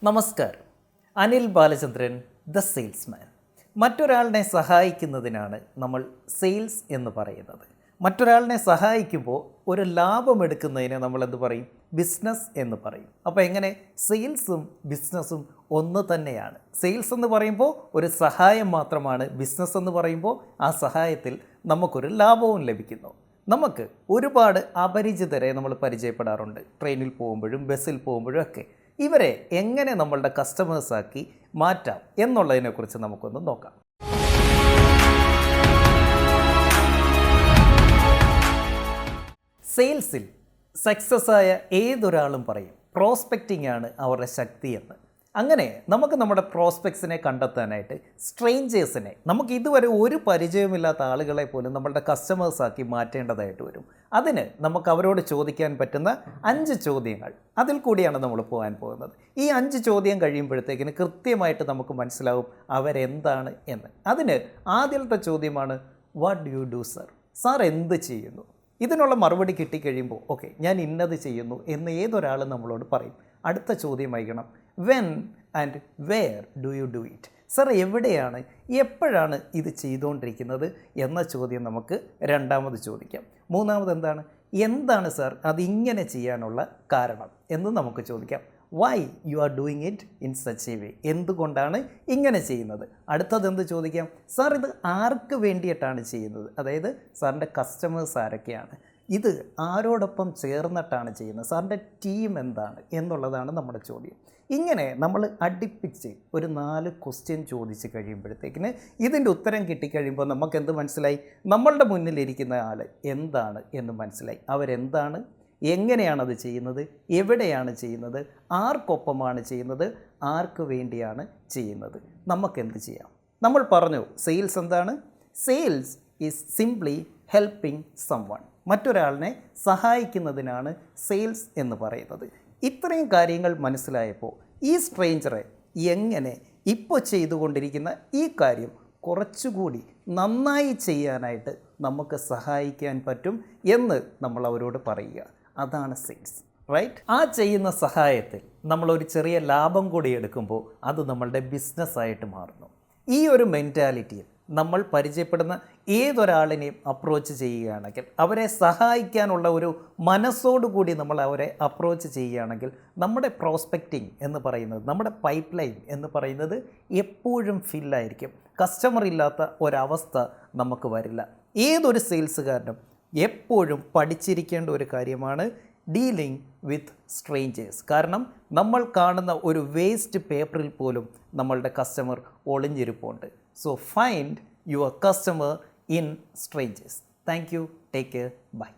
നമസ്കാരം. Anil Balachandran, the salesman. മറ്റൊരാളിനെ സഹായിക്കുന്നതിനാണ് നമ്മൾ സെയിൽസ് എന്ന് പറയുന്നത്. മറ്റൊരാളിനെ സഹായിക്കുമ്പോൾ ഒരു ലാഭമെടുക്കുന്നതിനെ നമ്മൾ എന്ത് പറയും? ബിസിനസ് എന്ന് പറയും. അപ്പോൾ എങ്ങനെ സെയിൽസും ബിസിനസ്സും ഒന്ന് തന്നെയാണ്. സെയിൽസ് എന്ന് പറയുമ്പോൾ ഒരു സഹായം മാത്രമാണ്. ബിസിനസ് എന്ന് പറയുമ്പോൾ ആ സഹായത്തിൽ നമുക്കൊരു ലാഭവും ലഭിക്കുന്നു. നമുക്ക് ഒരുപാട് അപരിചിതരെ നമ്മൾ പരിചയപ്പെടാറുണ്ട്. ട്രെയിനിൽ പോകുമ്പോഴും ബസ്സിൽ പോകുമ്പോഴും ഒക്കെ. ഇവരെ എങ്ങനെ നമ്മളുടെ കസ്റ്റമേഴ്സാക്കി മാറ്റാം എന്നുള്ളതിനെക്കുറിച്ച് നമുക്കൊന്ന് നോക്കാം. സെയിൽസിൽ സക്സസ് ആയ ഏതൊരാളും പറയും പ്രോസ്പെക്റ്റിംഗ് ആണ് അവരുടെ ശക്തി എന്ന്. അങ്ങനെ നമുക്ക് നമ്മുടെ പ്രോസ്പെക്ട്സിനെ കണ്ടെത്താനായിട്ട് സ്ട്രേഞ്ചേഴ്സിനെ, നമുക്ക് ഇതുവരെ ഒരു പരിചയമില്ലാത്ത ആളുകളെ പോലും നമ്മളുടെ കസ്റ്റമേഴ്സാക്കി മാറ്റേണ്ടതായിട്ട് വരും. അതിന് നമുക്ക് അവരോട് ചോദിക്കാൻ പറ്റുന്ന 5 ചോദ്യങ്ങൾ, അതിൽ കൂടിയാണ് നമ്മൾ പോകാൻ പോകുന്നത്. ഈ 5 ചോദ്യം കഴിയുമ്പോഴത്തേക്കിന് കൃത്യമായിട്ട് നമുക്ക് മനസ്സിലാവും അവരെന്താണ് എന്ന്. അതിന് ആദ്യത്തെ ചോദ്യമാണ്, what do you do sir? Sir എന്ത് ചെയ്യുന്നു? ഇതിനുള്ള മറുപടി കിട്ടിക്കഴിയുമ്പോൾ ഓക്കെ, ഞാൻ ഇന്നത് ചെയ്യുന്നു എന്ന് ഏതൊരാളും നമ്മളോട് പറയും. അടുത്ത ചോദ്യം വയ്ക്കണം, when and where do you do it? Sir എവിടെയാണ്, എപ്പോഴാണ് ഇത് ചെയ്തുകൊണ്ടിരിക്കുന്നത് എന്ന ചോദ്യം നമുക്ക് രണ്ടാമത് ചോദിക്കാം. മൂന്നാമത് എന്താണ് സാർ അതിങ്ങനെ ചെയ്യാനുള്ള കാരണം എന്ന് നമുക്ക് ചോദിക്കാം. Why you are doing it in such a way? എന്തുകൊണ്ടാണ് ഇങ്ങനെ ചെയ്യുന്നത്? അടുത്തത് എന്ത് ചോദിക്കാം, സാർ ഇത് ആർക്ക് വേണ്ടിയിട്ടാണ് ചെയ്യുന്നത്? അതായത് സാറിൻ്റെ കസ്റ്റമേഴ്സ് ആരൊക്കെയാണ്, ഇത് ആരോടൊപ്പം ചേർന്നിട്ടാണ് ചെയ്യുന്നത്, സാറിൻ്റെ ടീം എന്താണ് എന്നുള്ളതാണ് നമ്മുടെ ചോദ്യം. ഇങ്ങനെ നമ്മൾ അടുപ്പിച്ച് ഒരു 4 ക്വസ്റ്റ്യൻ ചോദിച്ച് കഴിയുമ്പോഴത്തേക്കിന് ഇതിൻ്റെ ഉത്തരം കിട്ടിക്കഴിയുമ്പോൾ നമുക്ക് എന്ത് മനസ്സിലായി? നമ്മളുടെ മുന്നിലിരിക്കുന്ന ആൾ എന്താണ് എന്ന് മനസ്സിലായി. അവരെന്താണ്, എങ്ങനെയാണത് ചെയ്യുന്നത്, എവിടെയാണ് ചെയ്യുന്നത്, ആർക്കൊപ്പമാണ് ചെയ്യുന്നത്, ആർക്ക് വേണ്ടിയാണ് ചെയ്യുന്നത്. നമുക്കെന്ത് ചെയ്യാം? നമ്മൾ പറഞ്ഞു സെയിൽസ് എന്താണ്? Sales is simply helping someone. മറ്റൊരാളിനെ സഹായിക്കുന്നതിനാണ് സെയിൽസ് എന്ന് പറയുന്നത്. ഇത്രയും കാര്യങ്ങൾ മനസ്സിലായപ്പോൾ ഈ സ്ട്രേഞ്ചറെ എങ്ങനെ ഇപ്പോൾ ചെയ്തുകൊണ്ടിരിക്കുന്ന ഈ കാര്യം കുറച്ചുകൂടി നന്നായി ചെയ്യാനായിട്ട് നമുക്ക് സഹായിക്കാൻ പറ്റും എന്ന് നമ്മൾ അവരോട് പറയുക. അതാണ് സെയിൽസ്, റൈറ്റ്? ആ ചെയ്യുന്ന സഹായത്തിൽ നമ്മളൊരു ചെറിയ ലാഭം കൂടി എടുക്കുമ്പോൾ അത് നമ്മളുടെ ബിസിനസ്സായിട്ട് മാറുന്നു. ഈ ഒരു മെൻറ്റാലിറ്റിയിൽ നമ്മൾ പരിചയപ്പെടുന്ന ഏതൊരാളിനെയും അപ്രോച്ച് ചെയ്യുകയാണെങ്കിൽ, അവരെ സഹായിക്കാനുള്ള ഒരു മനസ്സോടുകൂടി നമ്മൾ അവരെ അപ്രോച്ച് ചെയ്യുകയാണെങ്കിൽ, നമ്മുടെ പ്രോസ്പെക്റ്റിംഗ് എന്ന് പറയുന്നത്, നമ്മുടെ പൈപ്പ് ലൈൻ എന്ന് പറയുന്നത് എപ്പോഴും ഫില്ലായിരിക്കും. കസ്റ്റമർ ഇല്ലാത്ത ഒരവസ്ഥ നമുക്ക് വരില്ല. ഏതൊരു സെയിൽസുകാരനും എപ്പോഴും പഠിച്ചിരിക്കേണ്ട ഒരു കാര്യമാണ് ഡീലിംഗ് വിത്ത് സ്ട്രേഞ്ചേഴ്സ്. കാരണം നമ്മൾ കാണുന്ന ഒരു വേസ്റ്റ് പേപ്പറിൽ പോലും നമ്മളുടെ customer ഒളിഞ്ഞിരിപ്പുണ്ട്. So find your customer in strangers. Thank you. Take care. Bye.